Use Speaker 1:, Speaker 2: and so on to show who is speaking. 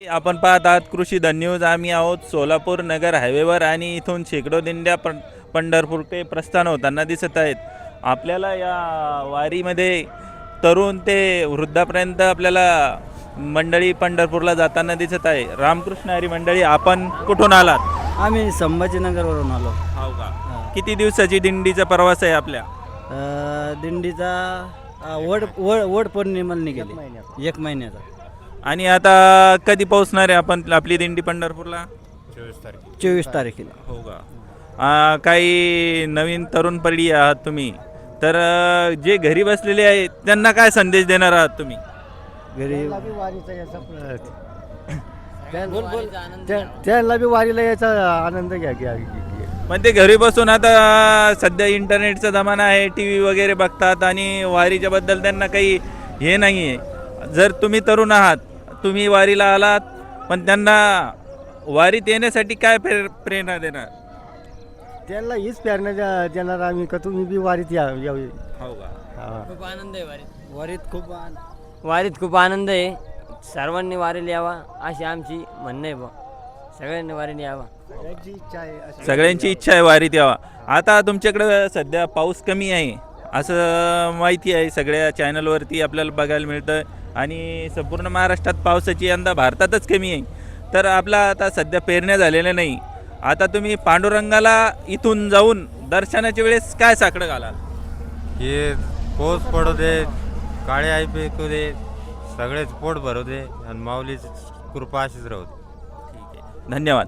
Speaker 1: आपण पाहत आहात कृषी द न्यूज. आम्ही आहोत सोलापूर नगर हायवेवर आणि इथून शेकडो दिंड्या पंढरपूर ते प्रस्थान होताना दिसत आहेत. आपल्याला या वारीमध्ये तरुण ते वृद्धापर्यंत आपल्याला मंडळी पंढरपूरला जाताना दिसत आहे. रामकृष्ण हरी मंडळी, आपण कुठून आलात?
Speaker 2: आम्ही संभाजीनगरवरून आलो.
Speaker 1: हो का? किती दिवसाची दिंडीचा प्रवास आहे आपल्या?
Speaker 2: दिंडीचा वड वड वड पौर्णिमेला निघाली, 1 महिन्याचा.
Speaker 1: आणि आता कधी पोहोचणार आहे आपण आपली दिंडी पंढरपूरला?
Speaker 2: 24 तारखेला.
Speaker 1: हो का? काही नवीन तरुण पिढी आहात तुम्ही, तर जे घरी बसलेले आहेत त्यांना काय संदेश देणार आहात तुम्ही?
Speaker 2: घरी
Speaker 3: त्याला बी वारीला यायचा आनंद घ्या.
Speaker 1: पण ते घरी बसून आता सध्या इंटरनेटचा जमाना आहे, टी व्ही वगैरे बघतात आणि वारीच्या बद्दल त्यांना काही हे नाही आहे. जर तुम्ही तरुण आहात, तुम्ही वारीला आलात, पण त्यांना वारीत येण्यासाठी काय प्रेरणा देणार?
Speaker 3: त्यांना हीच प्रेरणा देणार आम्ही का तुम्ही बी वारीत यावी.
Speaker 1: हो का?
Speaker 4: खूप आनंद आहे
Speaker 2: वारीत खूप
Speaker 4: आनंद आहे. सर्वांनी वारीला यावा अशी आमची म्हणणं आहे बा. सगळ्यांनी वारीला यावा.
Speaker 1: सगळ्यांची इच्छा आहे वारीत यावा. आता तुमच्याकडे सध्या पाऊस कमी आहे असं माहिती आहे, सगळ्या चॅनलवरती आपल्याला बघायला मिळतं. आणि संपूर्ण महाराष्ट्रात पावसाची यंदा भारतातच कमी आहे. तर आपला आता सध्या पेरण्या झालेल्या नाही. आता तुम्ही पांडुरंगाला इथून जाऊन दर्शनाच्या वेळेस काय साकडं घालाल?
Speaker 5: हे पाऊस पडू दे, काळे आई पेकू दे, सगळेच पोट भरू दे आणि माऊलीची कृपा अशीच राहू दे.
Speaker 1: ठीक आहे, धन्यवाद.